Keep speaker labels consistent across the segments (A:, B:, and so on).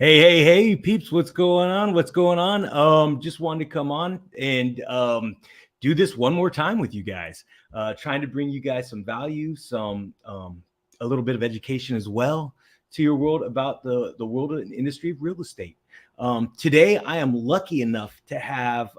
A: Hey, peeps, what's going on? Just wanted to come on and do this one more time with you guys. Trying to bring you guys some value, some a little bit of education as well to your world about the world and industry of real estate. Today, I am lucky enough to have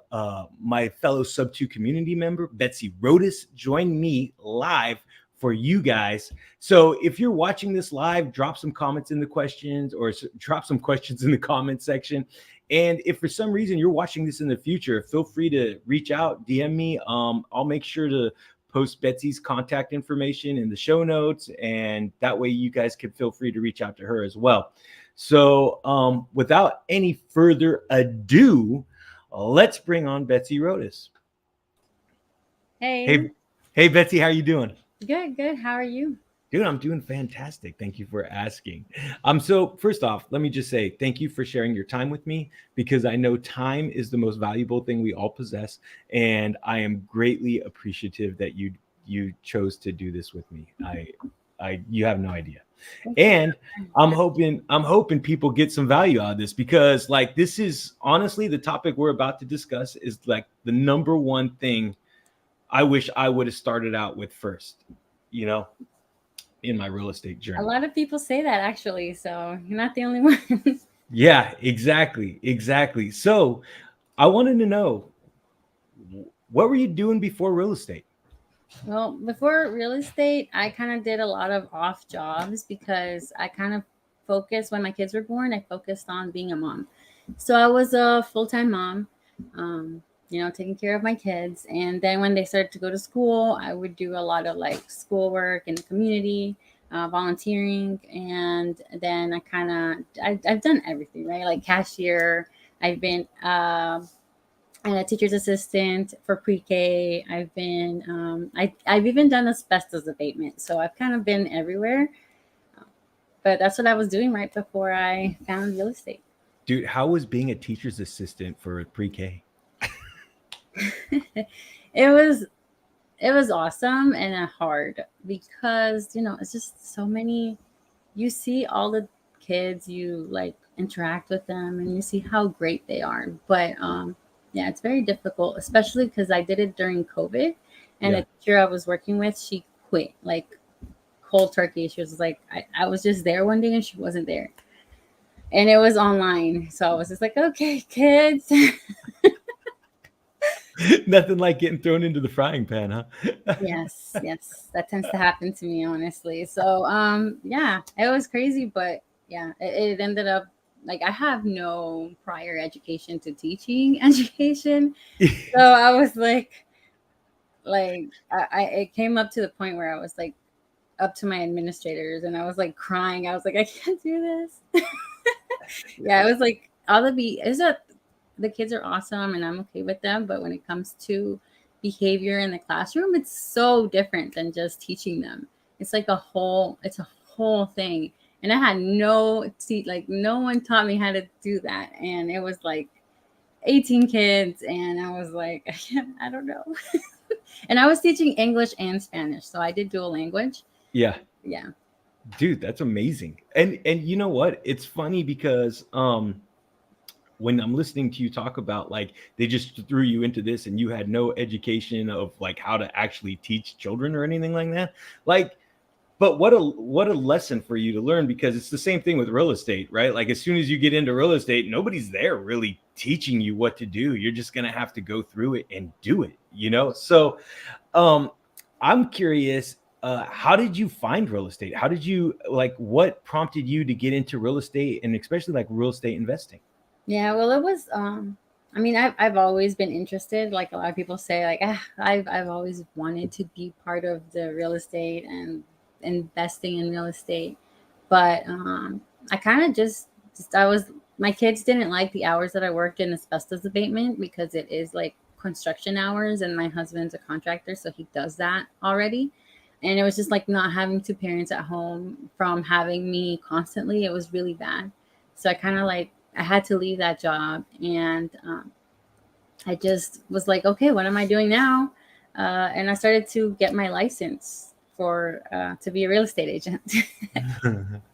A: my fellow Subto community member, Betzy Rodas, join me live for you guys. So if you're watching this live, drop some comments in the questions or drop some questions in the comment section. And if for some reason you're watching this in the future, feel free to reach out, DM me. I'll make sure to post Betsy's contact information in the show notes, and that way you guys can feel free to reach out to her as well. So without any further ado, let's bring on Betzy Rodas.
B: Hey,
A: Betzy, how you doing?
B: Good. How are you?
A: Dude, I'm doing fantastic. Thank you for asking. So first off, let me just say thank you for sharing your time with me, because I know time is the most valuable thing we all possess, and I am greatly appreciative that you chose to do this with me. You have no idea. And I'm hoping people get some value out of this, because like this is honestly the topic we're about to discuss is like the number one thing I wish I would have started out with first, in my real estate journey.
B: A lot of people say that actually, so you're not the only one.
A: Yeah, exactly. So I wanted to know, what were you doing before real estate?
B: Well, before real estate, I kind of did a lot of off jobs because I kind of focused when my kids were born, I focused on being a mom. So I was a full-time mom, taking care of my kids. And then when they started to go to school, I would do a lot of like schoolwork in the community, volunteering. And then I've done everything, right? Like cashier, I've been and a teacher's assistant for pre-K. I've been, I've even done asbestos abatement. So I've kind of been everywhere. But that's what I was doing right before I found real estate.
A: Dude, how was being a teacher's assistant for pre-K?
B: It was awesome and hard because, it's just so many, you see all the kids, you like interact with them and you see how great they are. But yeah, it's very difficult, especially because I did it during COVID, and the teacher I was working with, she quit like cold turkey. She was like, I was just there one day and she wasn't there. And it was online. So I was just like, okay, kids.
A: Nothing like getting thrown into the frying pan, huh?
B: Yes. That tends to happen to me, honestly. So yeah, it was crazy, but yeah, it ended up like I have no prior education to teaching education. So I was like it came up to the point where I was like up to my administrators and I was like crying. I was like, I can't do this. Yeah, it was like the kids are awesome and I'm okay with them, but when it comes to behavior in the classroom, it's so different than just teaching them. It's like it's a whole thing. And I had no one taught me how to do that. And it was like 18 kids and I was like, I don't know. And I was teaching English and Spanish, so I did dual language.
A: Yeah.
B: Yeah.
A: Dude, that's amazing. And you know what? It's funny because when I'm listening to you talk about like they just threw you into this and you had no education of like how to actually teach children or anything like that, like, but what a lesson for you to learn, because it's the same thing with real estate, right? Like as soon as you get into real estate, nobody's there really teaching you what to do. You're just going to have to go through it and do it, you know? So um, I'm curious, how did you find real estate? How did you like, what prompted you to get into real estate and especially like real estate investing?
B: Yeah, well, it was. I mean, I've always been interested. Like a lot of people say, like I've always wanted to be part of the real estate and investing in real estate, but I kind of just I was my kids didn't like the hours that I worked in asbestos abatement because it is like construction hours, and my husband's a contractor, so he does that already. And it was just like not having two parents at home from having me constantly. It was really bad. So I kind of like I had to leave that job, and I just was like, okay, what am I doing now? And I started to get my license for to be a real estate agent,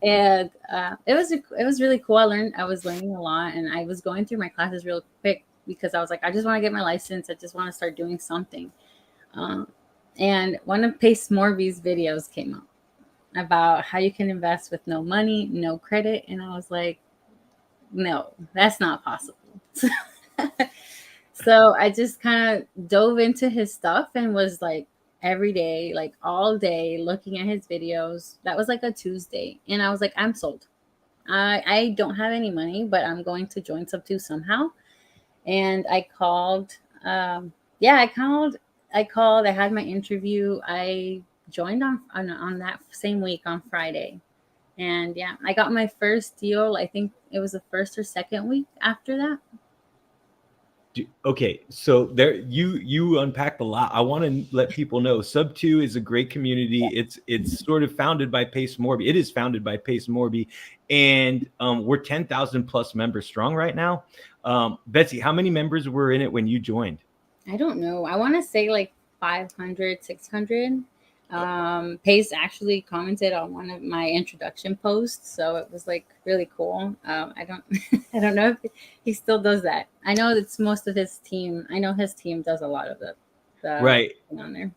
B: and it was really cool. I was learning a lot, and I was going through my classes real quick because I was like, I just want to get my license. I just want to start doing something. Um, and one of Pace Morby's videos came up about how you can invest with no money, no credit, and I was like, no, that's not possible. So I just kind of dove into his stuff and was like every day, like all day, looking at his videos. That was like a Tuesday. And I was like, I'm sold. I don't have any money, but I'm going to join Subto somehow. And I called. Yeah, I called. I had my interview. I joined on that same week on Friday. And yeah, I got my first deal. I think it was the first or second week after that.
A: Okay, so there you unpacked a lot. I want to let people know Sub 2 is a great community. It's sort of founded by Pace Morby. It is founded by Pace Morby, and we're 10,000 plus members strong right now. Betzy, how many members were in it when you joined?
B: I don't know. I want to say like 500, 600. Pace actually commented on one of my introduction posts, so it was like really cool. I don't, I don't know if he still does that. I know it's most of his team. I know his team does a lot of the
A: Right.
B: on there.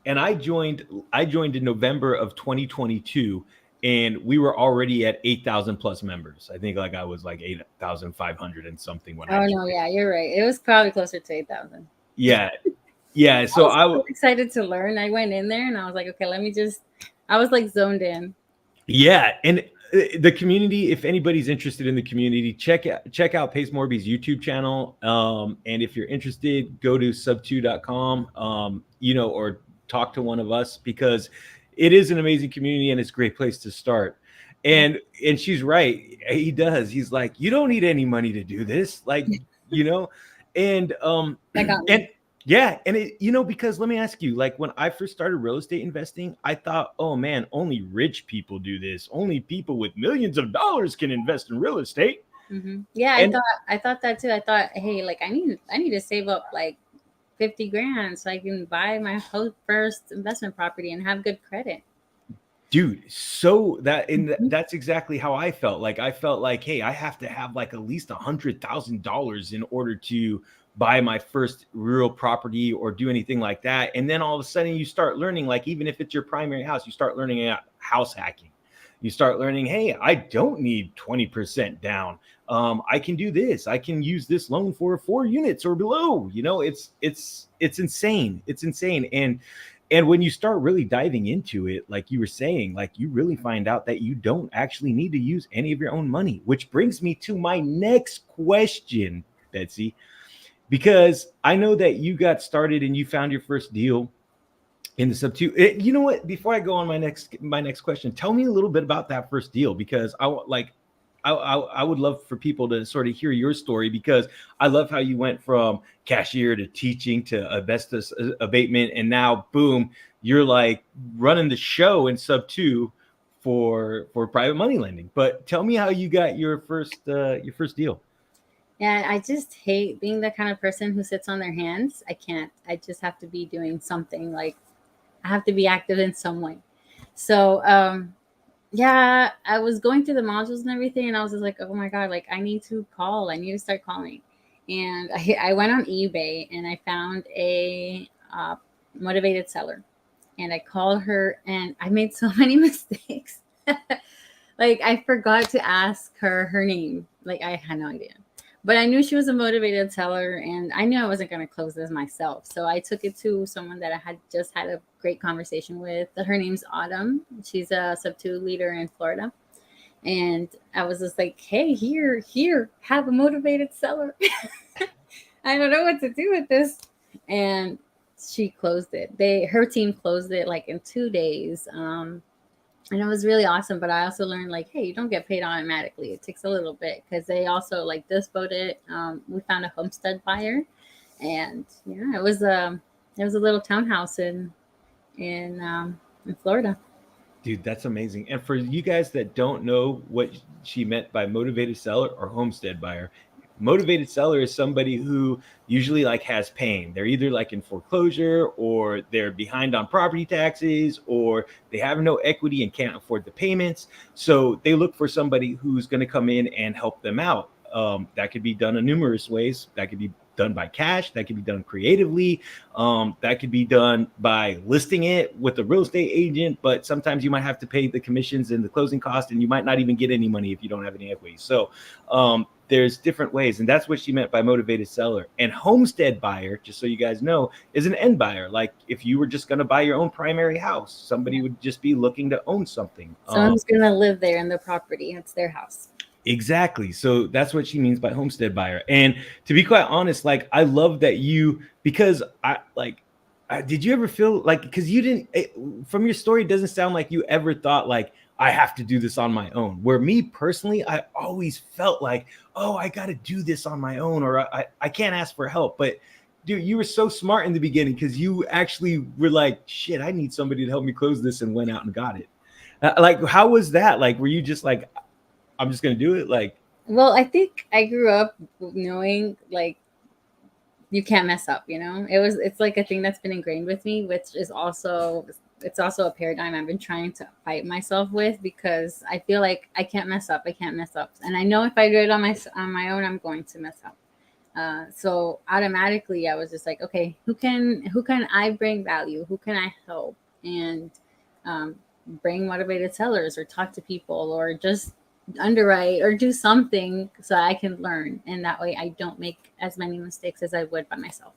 A: And I joined in November of 2022, and we were already at 8,000 plus members. I think like I was like 8,500 and something when I
B: Oh no,
A: joined.
B: yeah, you're right. It was probably closer to 8,000.
A: Yeah. Yeah,
B: I
A: so
B: was so excited to learn. I went in there and I was like, okay, let me just. I was like zoned in.
A: yeah, and the community, if anybody's interested in the community, check out Pace Morby's YouTube channel. And if you're interested, go to sub2.com, or talk to one of us, because it is an amazing community and it's a great place to start.
B: Yeah,
A: And she's right. He does. He's like, you don't need any money to do this. Like, you know, and
B: that got
A: and
B: me.
A: yeah, and because let me ask you, like when I first started real estate investing, I thought, oh man, only rich people do this. Only people with millions of dollars can invest in real estate.
B: Yeah,
A: And
B: I thought that too. I thought, hey, like I need to save up like 50 grand so I can buy my whole first investment property and have good credit.
A: dude, so that and
B: Mhm.
A: that's exactly how I felt. Like I felt like, hey, I have to have like at least $100,000 in order to buy my first real property or do anything like that. And then all of a sudden you start learning, like even if it's your primary house, you start learning house hacking. You start learning, hey, I don't need 20% down. I can do this. I can use this loan for 4 units or below. It's insane. It's insane. And when you start really diving into it, like you were saying, like you really find out that you don't actually need to use any of your own money, which brings me to my next question, Betzy, because I know that you got started and you found your first deal in the sub two. You know what? Before I go on my next question, tell me a little bit about that first deal, because I would love for people to sort of hear your story, because I love how you went from cashier to teaching to asbestos abatement, and now boom, you're like running the show in sub two for private money lending. But tell me how you got your first deal.
B: Yeah, I just hate being the kind of person who sits on their hands. I can't. I just have to be doing something. Like I have to be active in some way. So yeah, I was going through the modules and everything, and I was just like, oh my God, like I need to call. I need to start calling. And I went on eBay and I found a motivated seller. And I called her and I made so many mistakes. Like I forgot to ask her her name. Like I had no idea. But I knew she was a motivated seller and I knew I wasn't going to close this myself. So I took it to someone that I had just had a great conversation with. Her name's Autumn. She's a subto leader in Florida. And I was just like, hey, here, have a motivated seller. I don't know what to do with this. And she closed it. Her team closed it like in 2 days. And it was really awesome. But I also learned like, hey, you don't get paid automatically. It takes a little bit because they also like disposed it. We found a homestead buyer, and yeah, it was a little townhouse in Florida.
A: Dude, that's amazing. And for you guys that don't know what she meant by motivated seller or homestead buyer, motivated seller is somebody who usually like has pain. They're either like in foreclosure or they're behind on property taxes or they have no equity and can't afford the payments. So they look for somebody who's going to come in and help them out. That could be done in numerous ways. That could be done by cash. That could be done creatively. That could be done by listing it with a real estate agent, but sometimes you might have to pay the commissions and the closing cost, and you might not even get any money if you don't have any equity. So there's different ways, and that's what she meant by motivated seller. And homestead buyer, just so you guys know, is an end buyer. Like if you were just going to buy your own primary house, somebody would just be looking to own something.
B: Someone's gonna live there in the property. It's their house.
A: Exactly. So that's what she means by homestead buyer. And to be quite honest, like I love that because did you ever feel like, because you didn't, from your story, it doesn't sound like you ever thought like, I have to do this on my own. Where me personally, I always felt like, oh, I got to do this on my own, or I can't ask for help. But dude, you were so smart in the beginning because you actually were like, shit, I need somebody to help me close this, and went out and got it. Like, how was that? Like, were you just like, I'm just going to do it? Like,
B: well, I think I grew up knowing like you can't mess up, it's like a thing that's been ingrained with me, which is also it's also a paradigm I've been trying to fight myself with because I feel like I can't mess up. And I know if I do it on my own, I'm going to mess up. So automatically I was just like, okay, who can I bring value? Who can I help? And bring motivated sellers or talk to people or just underwrite or do something so I can learn. And that way I don't make as many mistakes as I would by myself.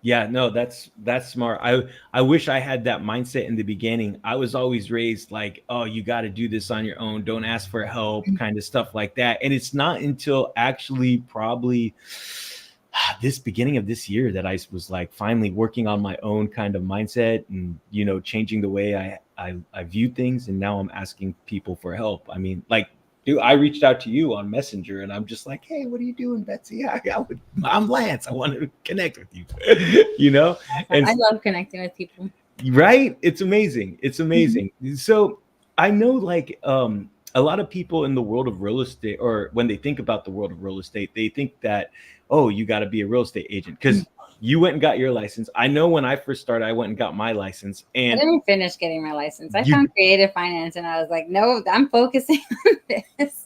A: yeah, no, that's smart. I wish I had that mindset in the beginning. I was always raised like, oh, you got to do this on your own. Don't ask for help, kind of stuff like that. And it's not until actually probably this beginning of this year that I was like finally working on my own kind of mindset and, changing the way I view things. And now I'm asking people for help. I mean, like, dude, I reached out to you on Messenger and I'm just like, hey, what are you doing, Betzy? I'm Lance. I want to connect with you, And
B: I love connecting with people.
A: right. It's amazing. It's amazing. So I know like a lot of people in the world of real estate, or when they think about the world of real estate, they think that, oh, you got to be a real estate agent because you went and got your license. I know when I first started, I went and got my license. And
B: I didn't finish getting my license. I found creative finance and I was like, no, I'm focusing on this.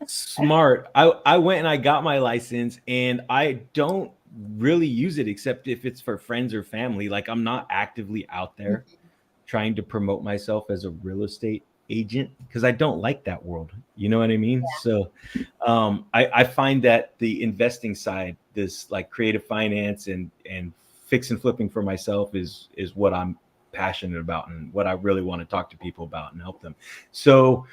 A: Smart. I went and I got my license and I don't really use it except if it's for friends or family. Like I'm not actively out there trying to promote myself as a real estate agent because I don't like that world. You know what I mean? Yeah. So I find that the investing side, this like creative finance and fix and flipping for myself is what I'm passionate about and what I really want to talk to people about and help them. So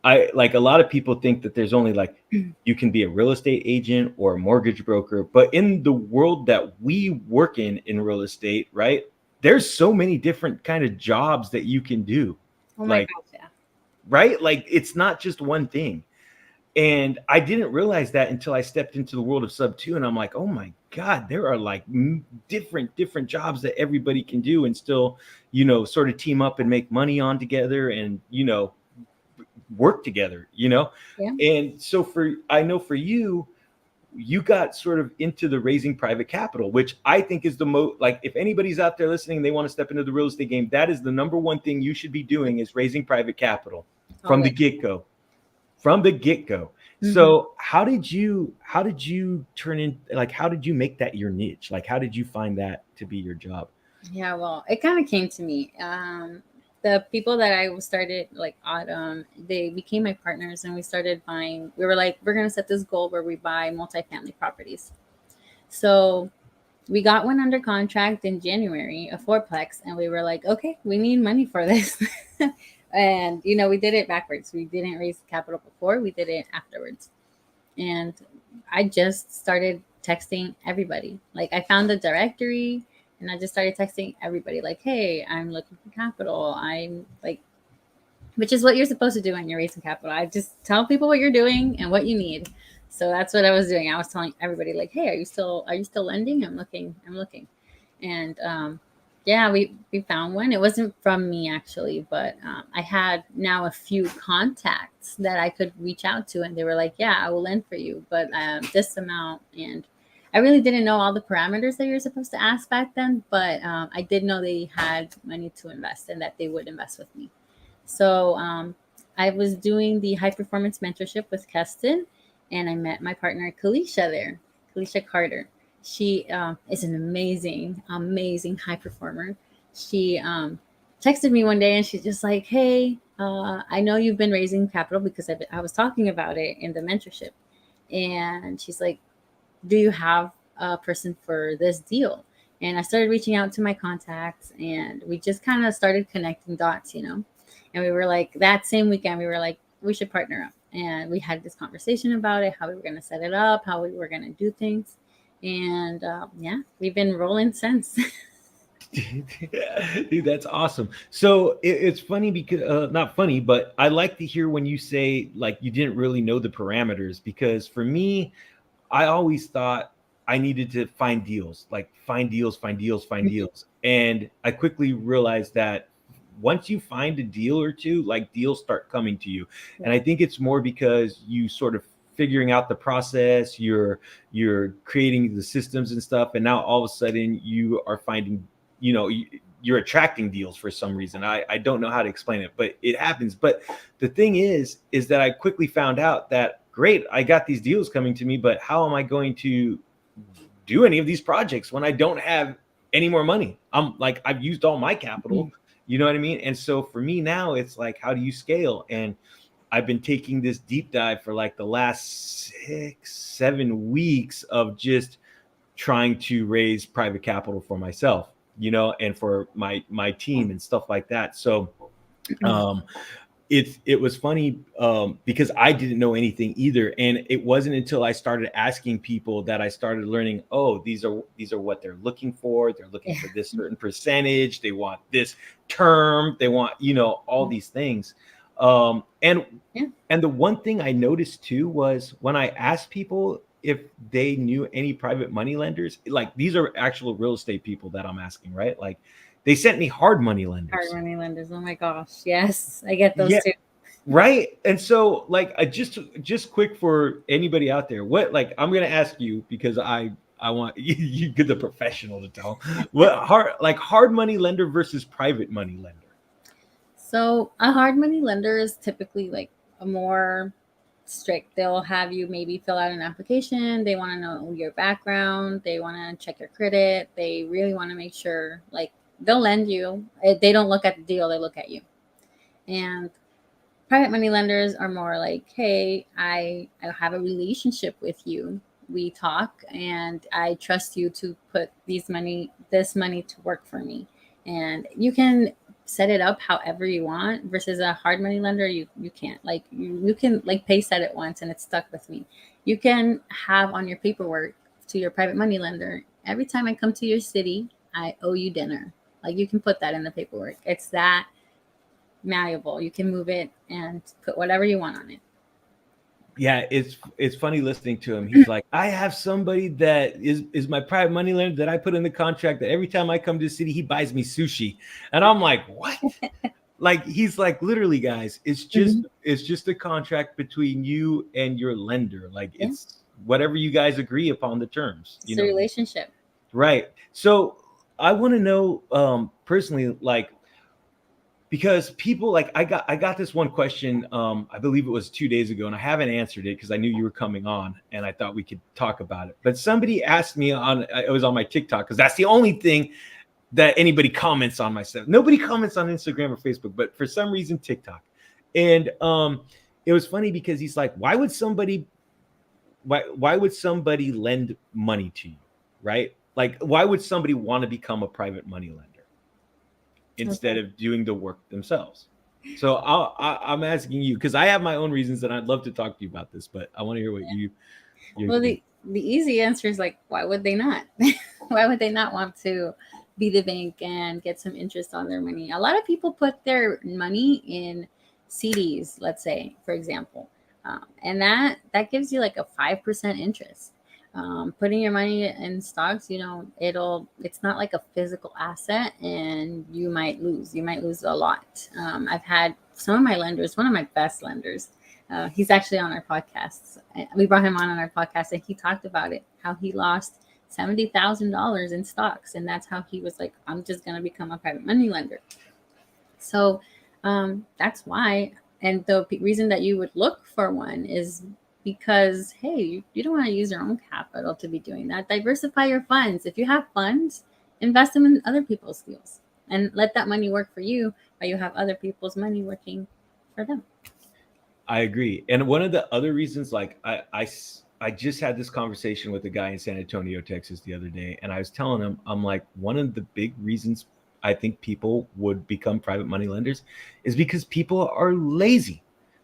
A: I like a lot of people think that there's only like you can be a real estate agent or a mortgage broker, but in the world that we work in real estate, right? There's so many different kind of jobs that you can do.
B: Oh my gosh, yeah.
A: Right? Like it's not just one thing. And I didn't realize that until I stepped into the world of subto, and I'm like, oh my God, there are like different jobs that everybody can do and still, sort of team up and make money on together and, work together, Yeah. And so I know for you got sort of into the raising private capital, which I think is the most, like if anybody's out there listening, they want to step into the real estate game, that is the number one thing you should be doing is raising private capital. from the
B: Always.
A: get-go. From the get-go.
B: Hmm.
A: So how did you turn in, like, how did you make that your niche? Like, how did you find that to be your job?
B: Yeah, well, it kind of came to me. The people that I started like Autumn, they became my partners, and we started buying. We were like, we're gonna set this goal where we buy multifamily properties. So we got one under contract in January, a fourplex, and we were like, okay, we need money for this. And we did it backwards. We didn't raise capital before, we did it afterwards. And I just started texting everybody. Like I found a directory and I just started texting everybody like, "Hey, I'm looking for capital. I'm like," which is what you're supposed to do when you're raising capital. I just tell people what you're doing and what you need. So that's what I was doing. I was telling everybody like, "Hey, are you still lending? I'm looking." And yeah, we found one. It wasn't from me actually, but I had now a few contacts that I could reach out to, and they were like, "Yeah, I will lend for you, but this amount." And I really didn't know all the parameters that you're supposed to ask back then, but I did know they had money to invest and that they would invest with me. So I was doing the high performance mentorship with Keston, and I met my partner Kalisha there, Kalisha Carter. She is an amazing, amazing high performer. She texted me one day and she's just like, "Hey, I know you've been raising capital because I was talking about it in the mentorship." And she's like, "Do you have a person for this deal?" And I started reaching out to my contacts, and we just kind of started connecting dots. And we were like, that same weekend, we were like, we should partner up. And we had this conversation about it, how we were going to set it up, how we were going to do things. And yeah, we've been rolling since.
A: Dude, that's awesome. So it's funny because not funny, but I like to hear when you say like you didn't really know the parameters, because for me, I always thought I needed to find deals, like find deals, find deals, find deals. And I quickly realized that once you find a deal or two, like deals start coming to you. And I think it's more because you sort of figuring out the process, you're creating the systems and stuff, and now all of a sudden you are finding, you're attracting deals for some reason. I don't know how to explain it, but it happens. But the thing is that I quickly found out that great, I got these deals coming to me, but how am I going to do any of these projects when I don't have any more money? I'm like, I've used all my capital, you know what I mean? And so for me now, it's like, how do you scale? And I've been taking this deep dive for like the last 6, 7 weeks of just trying to raise private capital for myself, and for my team and stuff like that. So um it was funny, because I didn't know anything either, and it wasn't until I started asking people that I started learning. Oh, these are what they're looking for. They're looking
B: Yeah.
A: for this certain percentage. They want this term. They want all these things. And
B: Yeah.
A: the one thing I noticed too was when I asked people if they knew any private money lenders, like these are actual real estate people that I'm asking, right? Like they sent me hard money
B: Hard
A: lenders.
B: money lenders. Oh my gosh. Yes, I get those
A: Yeah,
B: too.
A: right. And so like I just quick for anybody out there, what, like, I'm gonna ask you because I want you get the professional to tell what hard money lender versus private money lender.
B: So a hard money lender is typically like a more strict. They'll have you maybe fill out an application. They want to know your background. They want to check your credit. They really want to make sure, like, they'll lend you. They don't look at the deal, they look at you. And private money lenders are more like, hey, I have a relationship with you. We talk and I trust you to put this money to work for me. And you can set it up however you want, versus a hard money lender, you can't. Like you can like pay set it once and it's stuck with me. You can have on your paperwork to your private money lender, every time I come to your city, I owe you dinner. Like you can put that in the paperwork. It's that malleable. You can move it and put whatever you want on it.
A: Yeah, it's funny listening to him. He's like, I have somebody that is my private money lender that I put in the contract that every time I come to the city, he buys me sushi. And I'm like, what? Like he's like, literally, guys, it's just
B: Mhm.
A: it's just a contract between you and your lender. Like
B: Yeah,
A: it's whatever you guys agree upon the terms,
B: it's a relationship.
A: Right. So I want to know, personally, like, because people like I got this one question, I believe it was 2 days ago, and I haven't answered it because I knew you were coming on and I thought we could talk about it. But somebody asked me on, it was on my TikTok, because that's the only thing that anybody comments on my stuff. Nobody comments on Instagram or Facebook, but for some reason TikTok. And it was funny because he's like, why would somebody lend money to you, right? Like, why would somebody want to become a private money lender instead of doing the work themselves? So I'm asking you because I have my own reasons, and I'd love to talk to you about this, but I want to hear what you.
B: Well, the easy answer is like, why would they not? Why would they not want to be the bank and get some interest on their money? A lot of people put their money in CDs, let's say, for example, and that gives you like a 5% interest. Putting your money in stocks, it's not like a physical asset, and you might lose. You might lose a lot. I've had some of my lenders, one of my best lenders. He's actually on our podcast. We brought him on our podcast, and he talked about it, how he lost $70,000 in stocks, and that's how he was like, I'm just gonna become a private money lender. So that's why. And the reason that you would look for one is because, hey, you don't want to use your own capital to be doing that. Diversify your funds. If you have funds, invest them in other people's deals and let that money work for you, while you have other people's money working for them.
A: I agree. And one of the other reasons, like I just had this conversation with a guy in San Antonio, Texas the other day, and I was telling him, I'm like, one of the big reasons I think people would become private money lenders is because people are lazy.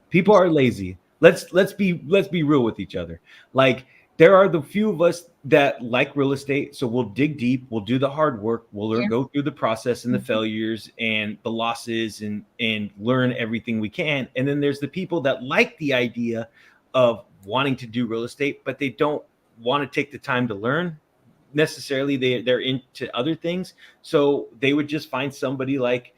A: People are lazy. Let's be real with each other. Like, there are the few of us that like real estate, so we'll dig deep, we'll do the hard work, we'll go through the process and the failures and the losses and learn everything we can. And then there's the people that like the idea of wanting to do real estate, but they don't want to take the time to learn necessarily. They're into other things, so they would just find somebody like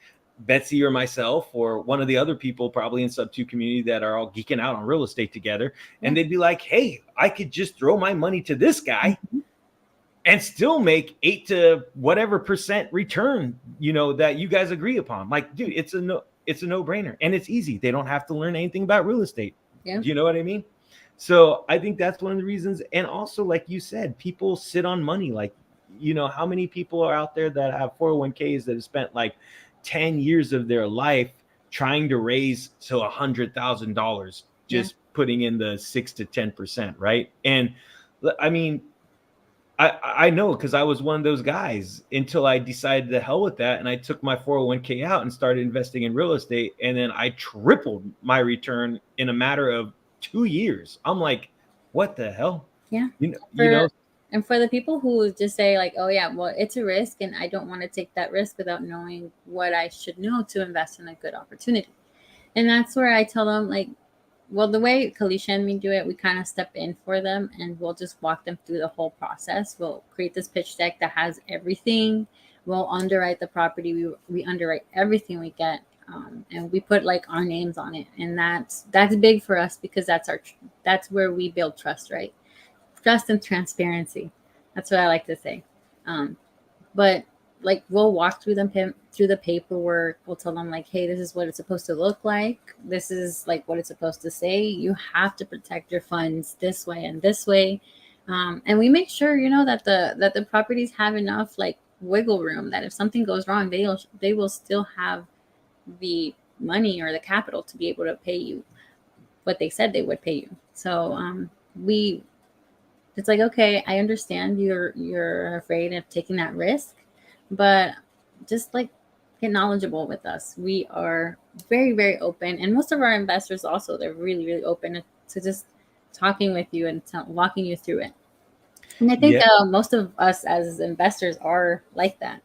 A: Betzy or myself or one of the other people probably in subto community that are all geeking out on real estate together, and they'd be like, hey, I could just throw my money to this guy and still make 8 to whatever percent return, that you guys agree upon. Like, dude, it's a no-brainer, and it's easy. They don't have to learn anything about real estate. Do you know what I mean? So I think that's one of the reasons. And also, like you said, people sit on money. Like, how many people are out there that have 401ks that have spent like 10 years of their life trying to raise to $100,000, just putting in the 6 to 10%, right? And I mean, I know, because I was one of those guys until I decided the hell with that, and I took my 401k out and started investing in real estate, and then I tripled my return in a matter of 2 years. I'm like, what the hell?
B: Yeah. And for the people who just say like, oh yeah, well, it's a risk and I don't want to take that risk without knowing what I should know to invest in a good opportunity. And that's where I tell them, like, well, the way Kalisha and me do it, we kind of step in for them and we'll just walk them through the whole process. We'll create this pitch deck that has everything. We'll underwrite the property. We underwrite everything we get. And we put like our names on it. And that's big for us because that's where we build trust, right? Trust and transparency. That's what I like to say. But like, we'll walk through through the paperwork. We'll tell them like, hey, this is what it's supposed to look like. This is like what it's supposed to say. You have to protect your funds this way and this way. And we make sure, that the properties have enough like wiggle room that if something goes wrong, they will still have the money or the capital to be able to pay you what they said they would pay you. So it's like, okay, I understand you're afraid of taking that risk, but just like get knowledgeable with us. We are very, very open, and most of our investors also, they're really, really open to just talking with you and walking you through it. And I think most of us as investors are like that.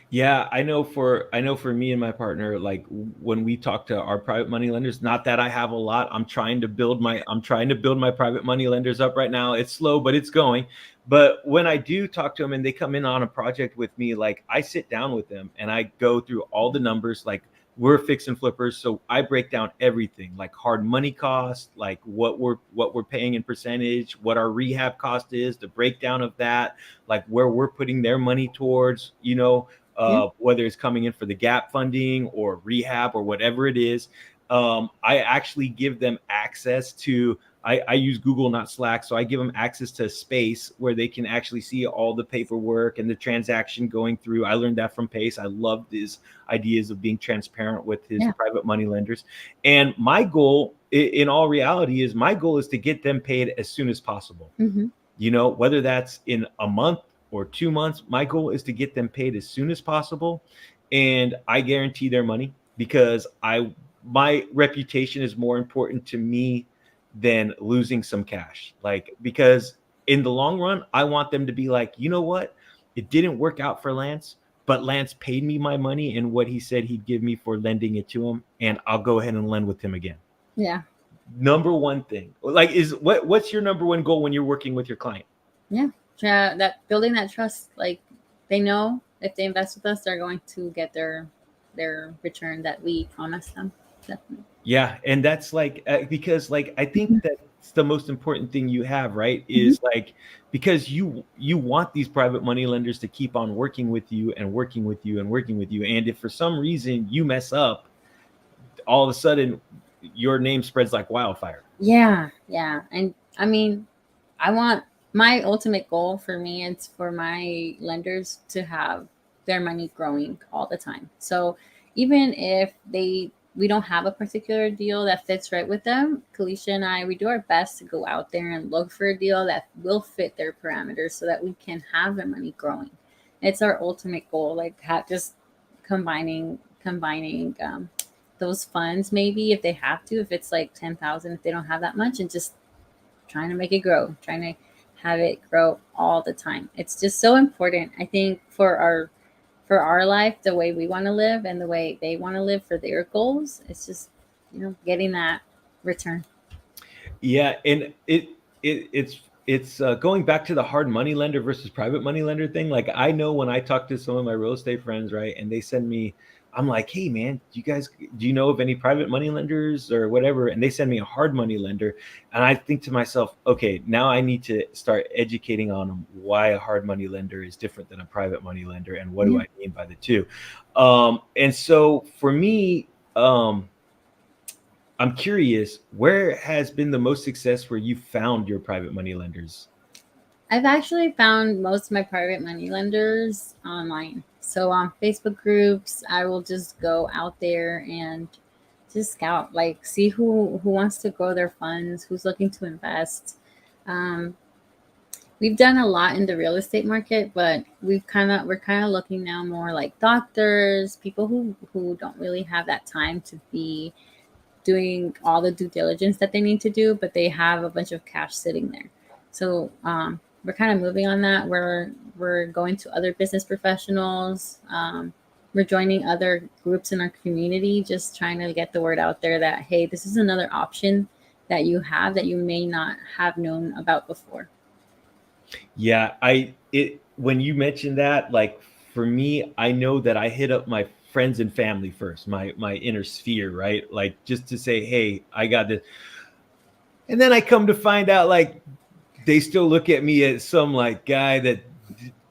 A: Yeah, I know for me and my partner, like when we talk to our private money lenders, not that I have a lot. I'm trying to build my private money lenders up right now. It's slow, but it's going. But when I do talk to them and they come in on a project with me, like I sit down with them and I go through all the numbers. Like, we're fix and flippers, so I break down everything, like hard money cost, like what we're paying in percentage, what our rehab cost is, the breakdown of that, like where we're putting their money towards, whether it's coming in for the gap funding or rehab or whatever it is. I actually give them access to, I use Google, not Slack. So I give them access to a space where they can actually see all the paperwork and the transaction going through. I learned that from Pace. I love these ideas of being transparent with his private money lenders. And my goal, in all reality, is my goal is to get them paid as soon as possible. You know, whether that's in a month or 2 months, my goal is to get them paid as soon as possible. And I guarantee their money because my reputation is more important to me than losing some cash. Like, because in the long run, I want them to be like, you know what? It didn't work out for Lance, but Lance paid me my money and what he said he'd give me for lending it to him. And I'll go ahead and lend with him again.
B: Yeah.
A: Number one thing, like, is what's your number one goal when you're working with your client?
B: Yeah. That building that trust, like they know if they invest with us, they're going to get their return that we promised them. Definitely.
A: Yeah, and that's like because like I think that's the most important thing you have, right? Is like, because you want these private money lenders to keep on working with you and working with you and working with you, and if for some reason you mess up, all of a sudden your name spreads like wildfire.
B: Yeah, and I mean, I want my ultimate goal for me is for my lenders to have their money growing all the time. So even if we don't have a particular deal that fits right with them, Kalisha and I, we do our best to go out there and look for a deal that will fit their parameters so that we can have their money growing. It's our ultimate goal, like just combining those funds, maybe if they have to, if it's like 10,000, if they don't have that much, and just trying to make it grow, trying to have it grow all the time. It's just so important, I think, for our life, the way we want to live and the way they want to live for their goals. It's just, getting that return.
A: Yeah, and it's going back to the hard money lender versus private money lender thing. Like, I know when I talk to some of my real estate friends, right, and they send me, I'm like, hey man, do you know of any private money lenders or whatever? And they send me a hard money lender, and I think to myself, okay, now I need to start educating on why a hard money lender is different than a private money lender, and what do I mean by the two. And so for me, I'm curious, where has been the most success where you found your private money lenders?
B: I've actually found most of my private money lenders online. So on Facebook groups, I will just go out there and just scout, like see who wants to grow their funds, who's looking to invest. Um, we've done a lot in the real estate market, but we're kind of looking now more like doctors, people who don't really have that time to be doing all the due diligence that they need to do, but they have a bunch of cash sitting there. So we're kind of moving on that. We're going to other business professionals. We're joining other groups in our community, just trying to get the word out there that, hey, this is another option that you have that you may not have known about before.
A: Yeah, when you mentioned that, like, for me, I know that I hit up my friends and family first, my inner sphere, right? Like, just to say, hey, I got this. And then I come to find out, like, they still look at me as some like guy that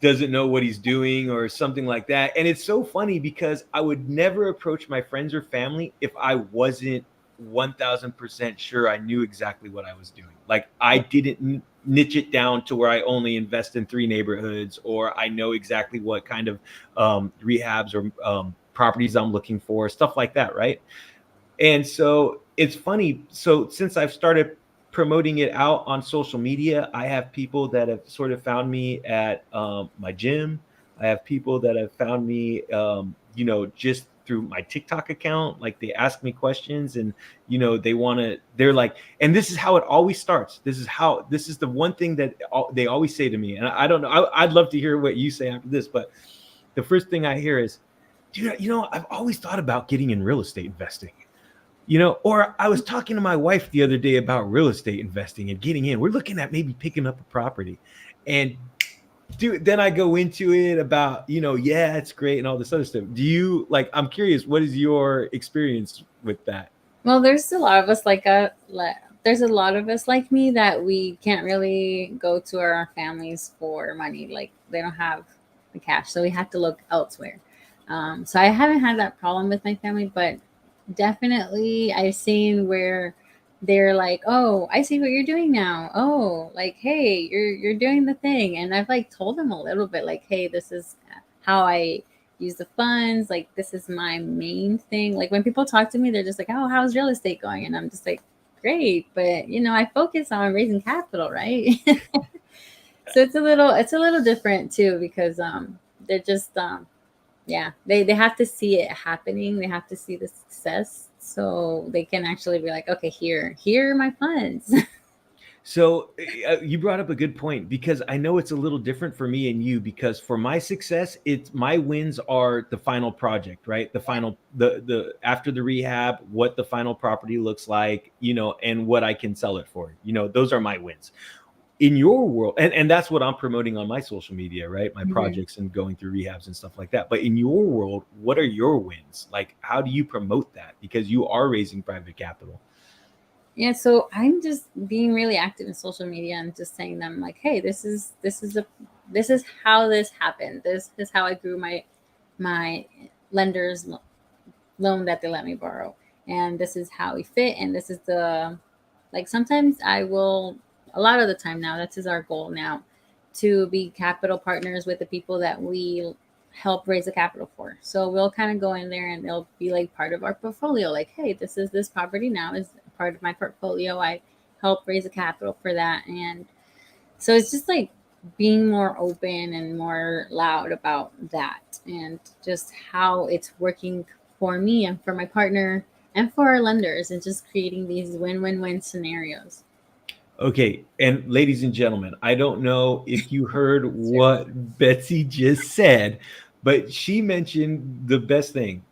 A: doesn't know what he's doing or something like that. And it's so funny because I would never approach my friends or family if I wasn't 1000% sure I knew exactly what I was doing. Like, I didn't niche it down to where I only invest in 3 neighborhoods, or I know exactly what kind of rehabs or properties I'm looking for, stuff like that, right? And so it's funny. So since I've started promoting it out on social media, I have people that have sort of found me at my gym. I have people that have found me, just through my TikTok account. Like, they ask me questions, and they're like, and this is how it always starts. This is the one thing that they always say to me. And I don't know. I'd love to hear what you say after this, but the first thing I hear is, dude, I've always thought about getting in real estate investing. Or I was talking to my wife the other day about real estate investing and getting in. We're looking at maybe picking up a property. And dude, then I go into it about, yeah, it's great and all this other stuff. Do you, like, I'm curious, what is your experience with that?
B: Well, there's a lot of us there's a lot of us like me that we can't really go to our families for money. Like, they don't have the cash, so we have to look elsewhere. So I haven't had that problem with my family, but definitely I've seen where they're like, "Oh, I see what you're doing now. Oh, like, hey, you're doing the thing." And I've like told them a little bit like, "Hey, this is how I use the funds. Like, this is my main thing." Like when people talk to me, they're just like, "Oh, how's real estate going?" And I'm just like, "Great, but I focus on raising capital, right?" So it's a little different too because they're just yeah, they have to see it happening. They have to see the success so they can actually be like, okay, here are my funds.
A: So you brought up a good point because I know it's a little different for me and you because for my success, it's my wins are the final project, right? The final the after the rehab, what the final property looks like, and what I can sell it for. Those are my wins. In your world, and that's what I'm promoting on my social media, right? My
B: Mhm.
A: projects and going through rehabs and stuff like that. But in your world, what are your wins? Like, how do you promote that? Because you are raising private capital.
B: Yeah, so I'm just being really active in social media and just saying them like, hey, this is how this happened. This is how I grew my lenders loan that they let me borrow, and this is how we fit, and this is the like sometimes I will a lot of the time now this is our goal now to be capital partners with the people that we help raise the capital for. So we'll kind of go in there and they'll be like part of our portfolio, like, hey, this property now is part of my portfolio. I help raise the capital for that. And so it's just like being more open and more loud about that and just how it's working for me and for my partner and for our lenders and just creating these win-win-win scenarios.
A: Okay, and ladies and gentlemen, I don't know if you heard what Betsy just said, but she mentioned the best thing,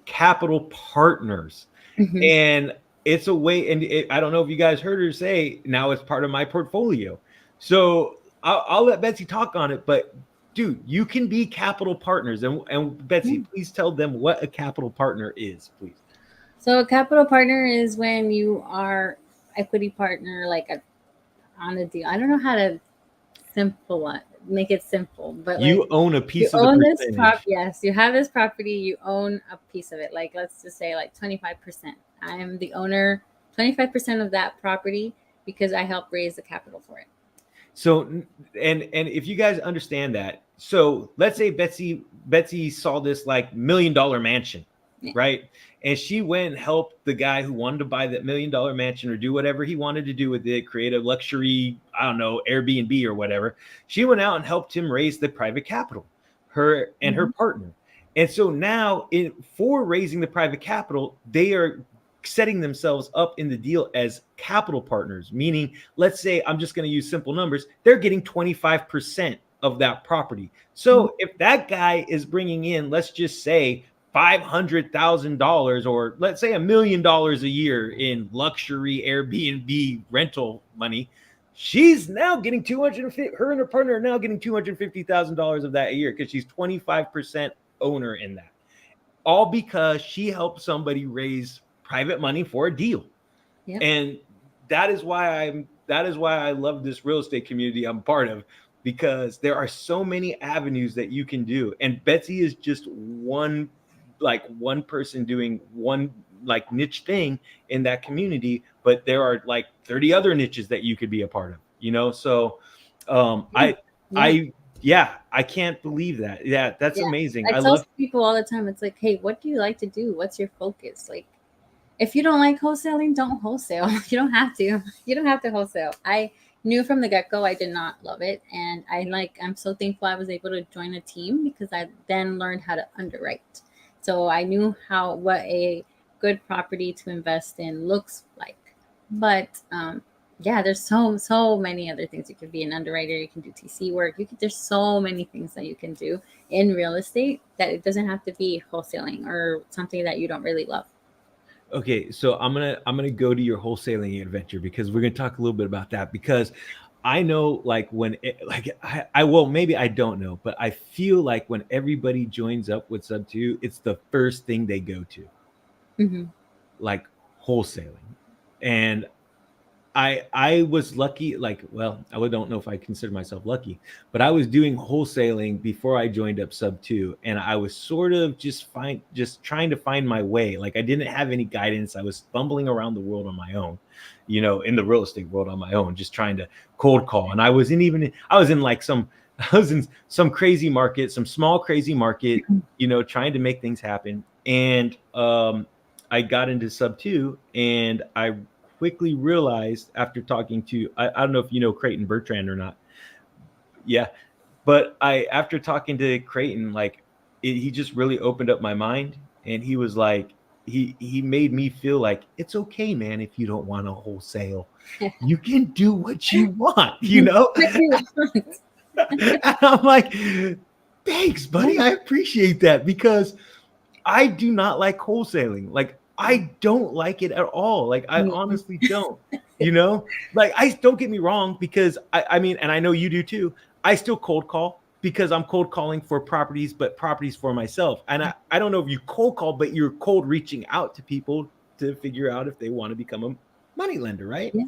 A: capital partners.
B: Hmm.
A: And it's a way, and I don't know if you guys heard her say, now it's part of my portfolio. So I'll let Betsy talk on it, but dude, you can be capital partners. And Betsy, please tell them what a capital partner is, please.
B: So a capital partner is when you are equity partner, like on a deal. I don't know how to make it simple, but like
A: You own a
B: you
A: piece of the
B: own this
A: percentage.
B: yes, you have this property, you own a piece of it. Like let's just say like 25%. I am the owner 25% of that property because I help raise the capital for it.
A: So and if you guys understand that, so let's say Betsy saw this like $1 million mansion,
B: Yeah.
A: right? And she went and helped the guy who wanted to buy that $1 million mansion or do whatever he wanted to do with it, create a luxury, I don't know, Airbnb or whatever. She went out and helped him raise the private capital, her and her
B: Mhm.
A: partner. And so now for raising the private capital, they are setting themselves up in the deal as capital partners, meaning, let's say I'm just going to use simple numbers, they're getting 25% of that property. So if that guy is bringing in, let's just say $500,000 or let's say $1 million a year in luxury Airbnb rental money, she's now getting 250, her and her partner are now getting $250,000 of that a year because she's 25% owner in that, all because she helped somebody raise private money for a deal.
B: Yep.
A: And that is why I love this real estate community I'm part of, because there are so many avenues that you can do. And Betsy is just one person doing one like niche thing in that community, but there are like 30 other niches that you could be a part of. So um
B: Yeah.
A: I
B: Yeah.
A: I yeah, I can't believe that. Yeah, that's
B: Yeah.
A: amazing.
B: I
A: I
B: tell
A: love.
B: people all the time, it's like, hey, what do you like to do? What's your focus? Like if you don't like wholesaling, don't wholesale. You don't have to. You don't have to wholesale. I knew from the get go I did not love it, and I'm so thankful I was able to join a team because I then learned how to underwrite. So I knew how what a good property to invest in looks like. But yeah, there's so many other things. You could be an underwriter. You can do TC work. There's so many things that you can do in real estate that it doesn't have to be wholesaling or something that you don't really love.
A: Okay, so I'm gonna go to your wholesaling adventure because we're gonna talk a little bit about that, because I know like like I well, maybe I don't know, but I feel like when everybody joins up with Sub2, it's the first thing they go to,
B: Hmm.
A: like wholesaling. And I was lucky, like, well, I don't know if I consider myself lucky, but I was doing wholesaling before I joined up Sub 2, and I was sort of just trying to find my way. Like I didn't have any guidance. I was fumbling around the world on my own, in the real estate world on my own, just trying to cold call. And I was in like some I was in some crazy market, some small crazy market, trying to make things happen. And I got into Sub 2, and I quickly realized after talking to, I don't know if you know Creighton Bertrand or not. Yeah, but I after talking to Creighton, like he just really opened up my mind, and he was like he made me feel like it's okay, man, if you don't want to wholesale, you can do what you want,
B: What do you want?
A: And I'm like, thanks, buddy, I appreciate that, because I do not like wholesaling. Like I don't like it at all. Like I honestly don't. Like I don't get me wrong, because I mean, and I know you do too. I still cold call because I'm cold calling for properties, but properties for myself. And I don't know if you cold call, but you're cold reaching out to people to figure out if they want to become a money lender, right?
B: Yeah,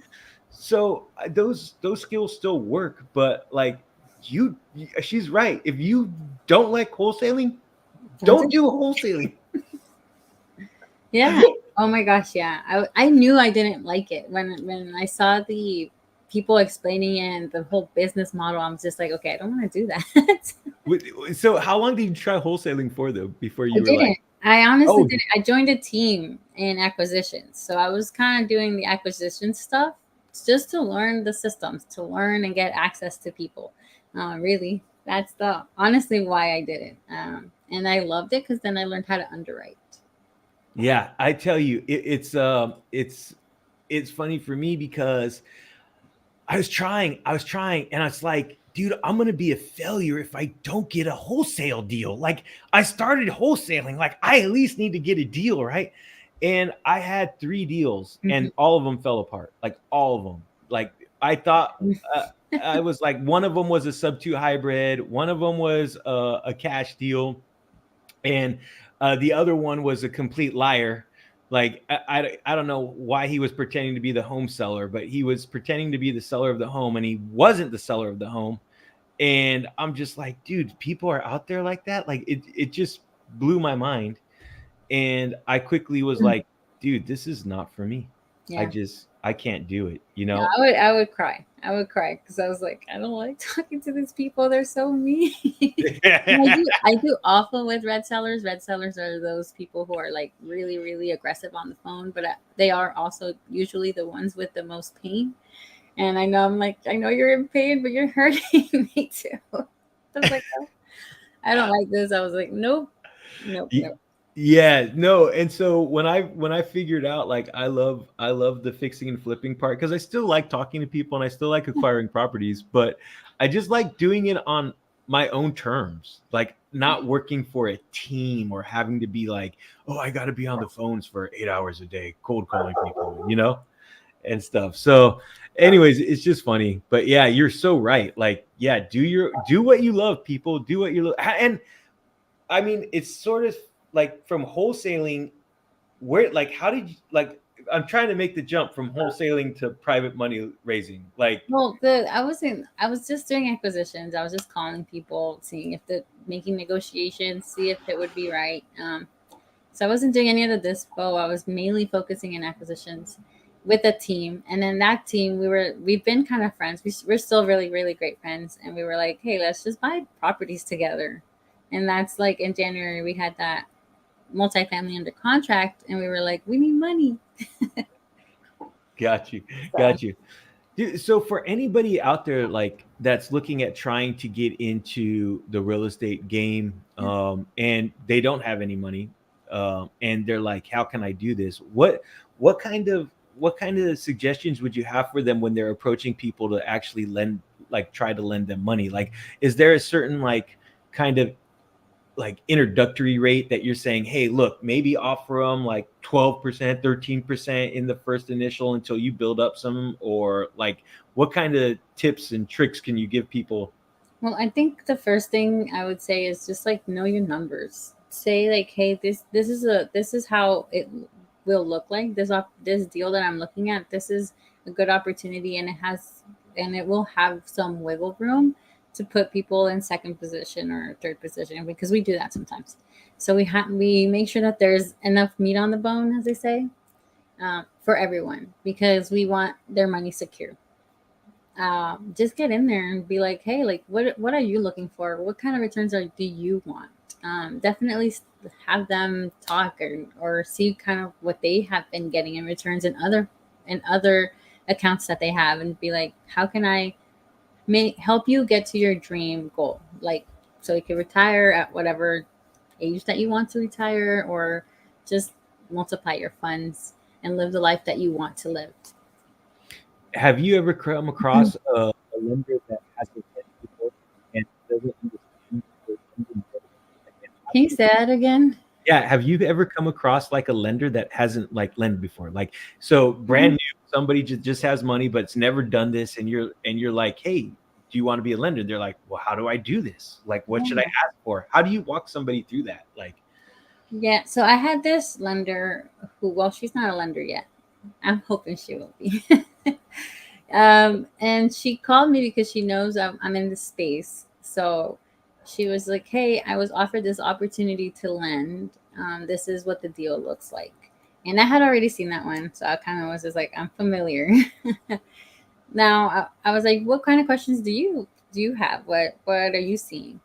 A: So those skills still work, but like she's right. If you don't like wholesaling,
B: don't
A: don't
B: do-
A: do wholesaling.
B: yeah. Oh my gosh, yeah. I knew I didn't like it when I saw the people explaining it and the whole business model. I'm just like, okay, I don't want to do that.
A: So how long did you try wholesaling for though before
B: I
A: you were like,
B: didn't. I honestly
A: oh,
B: didn't. I joined a team in acquisitions. So I was kind of doing the acquisition stuff just to learn the systems, to learn and get access to people. Really, that's the honestly why I did it. And I loved it because then I learned how to underwrite.
A: yeah, I tell you, it's funny for me because I was trying, and it's like, dude, I'm gonna be a failure if I don't get a wholesale deal. Like I started wholesaling, like I at least need to get a deal, right? And I had 3 deals,
B: Mhm.
A: and all of them fell apart. Like all of them. Like I thought, uh, I was like, one of them was a sub 2 hybrid, one of them was a cash deal, and the other one was a complete liar. Like I don't know why he was pretending to be the home seller, but he was pretending to be the seller of the home, and he wasn't the seller of the home. And I'm just like, dude, people are out there like that. Like it just blew my mind, and I quickly was like, dude, this is not for me.
B: Yeah.
A: I can't do it.
B: No, I would cry. I would cry because I was like, I don't like talking to these people. They're so mean. And I do awful with red sellers. Red sellers are those people who are like really, really aggressive on the phone, but they are also usually the ones with the most pain. And I know I'm like, I know you're in pain, but you're hurting me too. I was like, oh, I don't like this. I was like, nope, nope, nope.
A: Yeah, no. And so when I figured out, like, I love the fixing and flipping part, because I still like talking to people and I still like acquiring properties, but I just like doing it on my own terms, like not working for a team or having to be like, oh, I got to be on the phones for 8 hours a day cold calling people, and stuff. So anyways, it's just funny. But yeah, you're so right. Like, yeah, do what you love, people. Do what you love. And I mean, it's sort of like from wholesaling, where, like, how did you, like, I'm trying to make the jump from wholesaling to private money raising. Like,
B: Well, I was just doing acquisitions. I was just calling people, seeing if the making negotiations, see if it would be right. So I wasn't doing any of the dispo. I was mainly focusing in acquisitions with a team, and then that team we've been kind of friends. We're still really really great friends, and we were like, hey, let's just buy properties together. And that's like in January we had that multifamily under contract, and we were like, we need money.
A: got you,
B: So
A: got you. Dude, so for anybody out there like that's looking at trying to get into the real estate game, and they don't have any money, and they're like, how can I do this? What kind of suggestions would you have for them when they're approaching people to actually lend, like try to lend them money? Like, is there a certain like kind of like introductory rate that you're saying, hey, look, maybe offer them like 12%, 13% in the first initial until you build up some, or like what kind of tips and tricks can you give people?
B: well, I think the first thing I would say is just like know your numbers. Say like, hey, this is how it will look like. This deal that I'm looking at. This is a good opportunity, and it will have some wiggle room to put people in second position or third position, because we do that sometimes. So we make sure that there's enough meat on the bone, as they say, for everyone, because we want their money secure. Just get in there and be like, hey, like, what are you looking for? What kind of returns do you want? Definitely have them talk, or see kind of what they have been getting in returns in other accounts that they have, and be like, how can I help you get to your dream goal? Like, so you can retire at whatever age that you want to retire, or just multiply your funds and live the life that you want to live.
A: Have you ever come across a lender that has a lender before and doesn't understand the lending program? How
B: Can
A: do
B: you
A: you,
B: say that again?
A: yeah, have you ever come across like a lender that hasn't like lent before? Like, so brand new, somebody just has money but it's never done this, and you're like, hey, do you want to be a lender? They're like, well, how do I do this? Like, what should I
B: Yeah.
A: ask for? How do you walk somebody through that? Like,
B: Yeah, so I had this lender who, well, she's not a lender yet. I'm hoping she will be. And she called me because she knows I'm in this space. So she was like, hey, I was offered this opportunity to lend. This is what the deal looks like. And I had already seen that one. So I kind of was just like, I'm familiar. Now I was like, what kind of questions do you have? What are you seeing?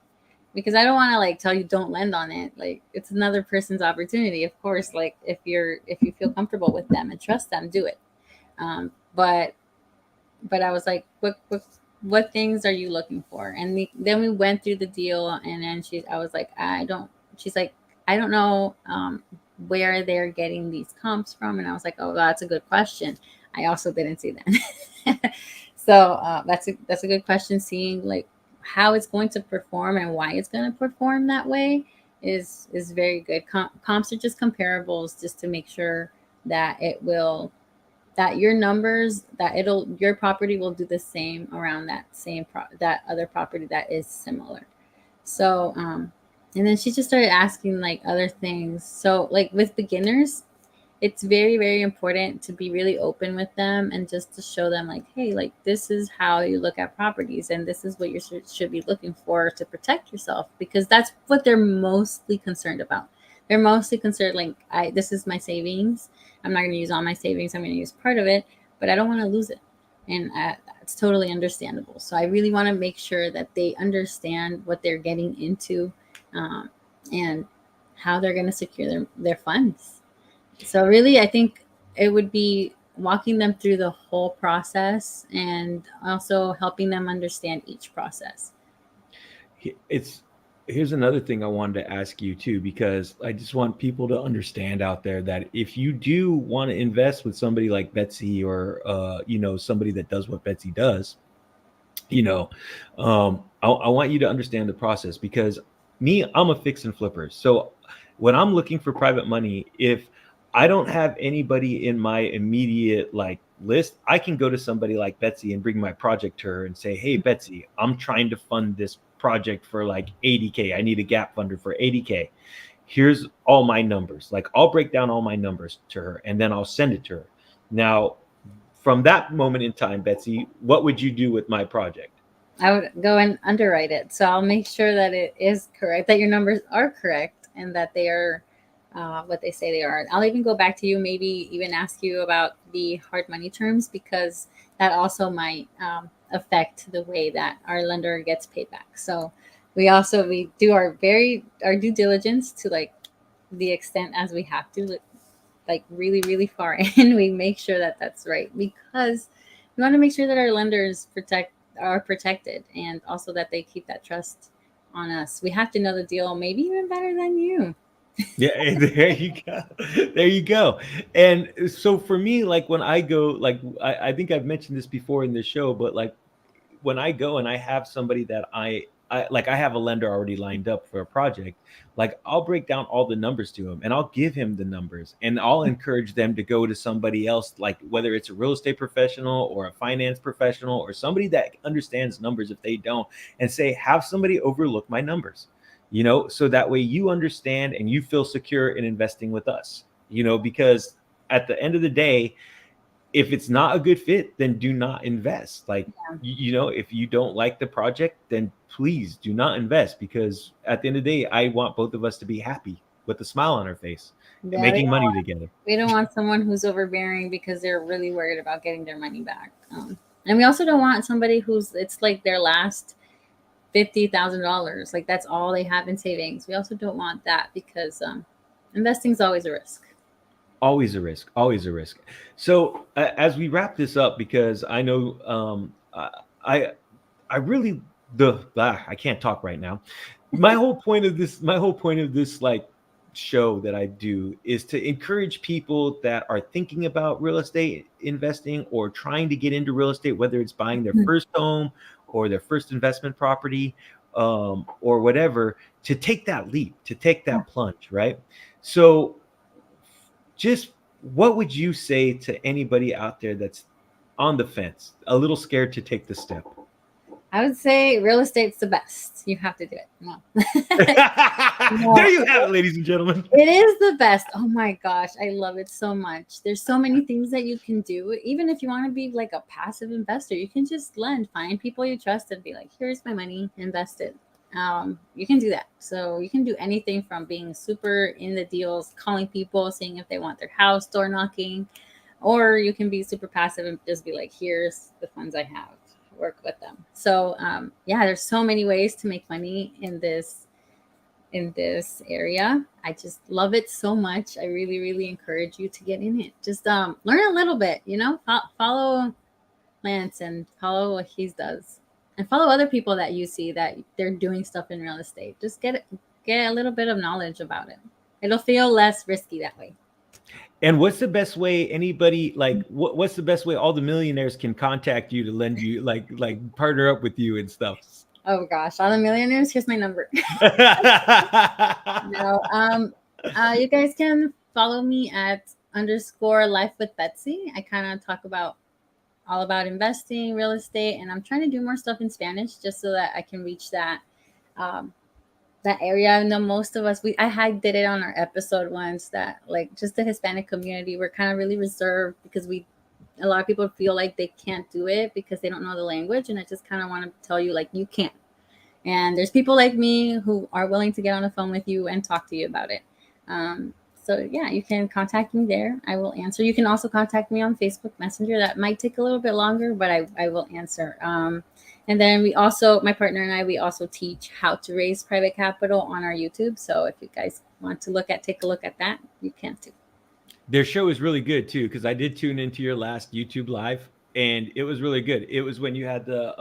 B: Because I don't want to like tell you don't lend on it. Like, it's another person's opportunity, of course. Like, if you feel comfortable with them and trust them, do it. But I was like, what things are you looking for? And then we went through the deal, and then I was like, I don't. She's like, I don't know where they're getting these comps from, and I was like, oh, that's a good question. I also didn't see that. So that's a good question. Seeing like how it's going to perform and why it's going to perform that way is very good. Comps are just comparables, just to make sure that it will that your numbers that it'll your property will do the same around that other property that is similar. So and then she just started asking like other things. So like with beginners, it's very, very important to be really open with them, and just to show them like, hey, like, this is how you look at properties, and this is what you should be looking for to protect yourself, because that's what they're mostly concerned about. They're mostly concerned like, this is my savings. I'm not going to use all my savings. I'm going to use part of it, but I don't want to lose it. And it's totally understandable. So I really want to make sure that they understand what they're getting into, um, and how they're going to secure their funds. So really, I think it would be walking them through the whole process, and also helping them understand each process.
A: it's here's another thing I wanted to ask you too, because I just want people to understand out there that if you do want to invest with somebody like Betzy, or somebody that does what Betzy does, you know I want you to understand the process, because I'm a fix and flipper. So when I'm looking for private money, if I don't have anybody in my immediate like list, I can go to somebody like Betzy and bring my project to her and say, hey Betzy, I'm trying to fund this project for like 80K. I need a gap funder for 80K. Here's all my numbers. Like, I'll break down all my numbers to her, and then I'll send it to her. Now, from that moment in time, Betzy, what would you do with my project?
B: I would go and underwrite it. So I'll make sure that it is correct, that your numbers are correct, and that they are what they say they are. I'll even go back to you, maybe even ask you about the hard money terms, because that also might affect the way that our lender gets paid back. So we do our due diligence to like the extent as we have to, like really, really far in. We make sure that that's right, because we want to make sure that our lenders are protected, and also that they keep that trust on us. We have to know the deal maybe even better than you.
A: Yeah, there you go. There you go. And so for me, like when I go, like I think I've mentioned this before in the show, but like when I go and I have somebody that I have a lender already lined up for a project, like I'll break down all the numbers to him and I'll give him the numbers, and I'll encourage them to go to somebody else, like whether it's a real estate professional or a finance professional or somebody that understands numbers if they don't, and say, have somebody overlook my numbers, so that way you understand and you feel secure in investing with us, because at the end of the day, if it's not a good fit, then do not invest. Like,
B: Yeah.
A: if you don't like the project, then please do not invest, because at the end of the day, I want both of us to be happy with a smile on our face and
B: Yeah,
A: making money together.
B: we don't want someone who's overbearing because they're really worried about getting their money back. And we also don't want somebody who's it's like their last $50,000. Like that's all they have in savings. We also don't want that because investing is always a risk.
A: Always a risk, always a risk. So as we wrap this up, because I know I I really I can't talk right now. My whole point of this like show that I do is to encourage people that are thinking about real estate investing or trying to get into real estate, whether it's buying their first home or their first investment property, or whatever, to take that leap, to take that plunge, right? So just what would you say to anybody out there that's on the fence, a little scared to take the step?
B: I would say real estate's the best. You have to do it. No.
A: There you have it, ladies and gentlemen.
B: It is the best. Oh my gosh, I love it so much. There's so many things that you can do. Even if you want to be like a passive investor, you can just lend, find people you trust, and be like, "Here's my money, invest it." You can do that. So you can do anything from being super in the deals, calling people, seeing if they want their house, door knocking, or you can be super passive and just be like, "Here's the funds I have. Work with them." So yeah, there's so many ways to make money in this area. I just love it so much. I really, really encourage you to get in it. Just learn a little bit, follow Lance and follow what he does, and follow other people that you see that they're doing stuff in real estate. Just get a little bit of knowledge about it. It'll feel less risky that way.
A: And what's the best way anybody like what's the best way all the millionaires can contact you to lend you like partner up with you and stuff?
B: Oh gosh, all the millionaires, here's my number. No, you guys can follow me at _life with Betzy. I kind of talk about all about investing, real estate, and I'm trying to do more stuff in Spanish just so that I can reach um, that area. I know most of us, I had did it on our episode once that like just the Hispanic community, we're kind of really reserved because a lot of people feel like they can't do it because they don't know the language, and I just kind of want to tell you like you can. And there's people like me who are willing to get on the phone with you and talk to you about it. So yeah, you can contact me there. I will answer. You can also contact me on Facebook Messenger. That might take a little bit longer, but I will answer. And then my partner and I, we also teach how to raise private capital on our YouTube. So if you guys want to take a look at that, you can too.
A: Their show is really good too, because I did tune into your last YouTube live, and it was really good. It was when you had the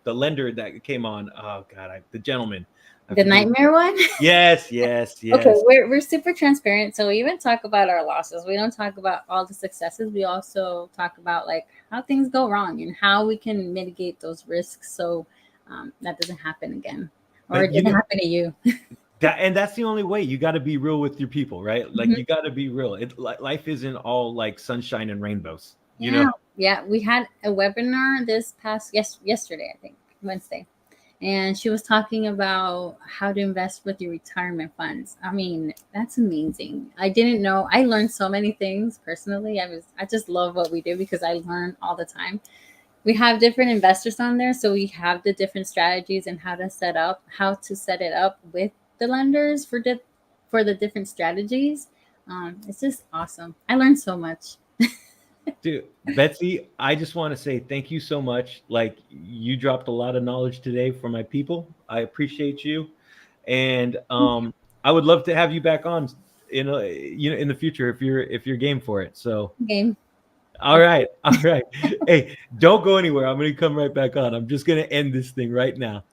A: lender that came on. Oh God, the gentleman.
B: The nightmare one?
A: Yes.
B: Okay, we're super transparent. So we even talk about our losses. We don't talk about all the successes. We also talk about like how things go wrong and how we can mitigate those risks so that doesn't happen again, or it doesn't happen to you.
A: That's the only way. You got to be real with your people, right? Like you got to be real. Life isn't all like sunshine and rainbows.
B: Yeah, we had a webinar this past yesterday, I think Wednesday, and she was talking about how to invest with your retirement funds. I mean, that's amazing. I didn't know. I learned so many things personally. I just love what we do because I learn all the time. We have different investors on there, so we have the different strategies and how to set it up with the lenders for the different strategies. It's just awesome. I learned so much.
A: Dude, Betzy, I just want to say thank you so much. Like you dropped a lot of knowledge today for my people. I appreciate you, and I would love to have you back on in the future if you're game for it. So
B: Game.
A: all right. Hey, don't go anywhere. I'm gonna come right back on. I'm just gonna end this thing right now.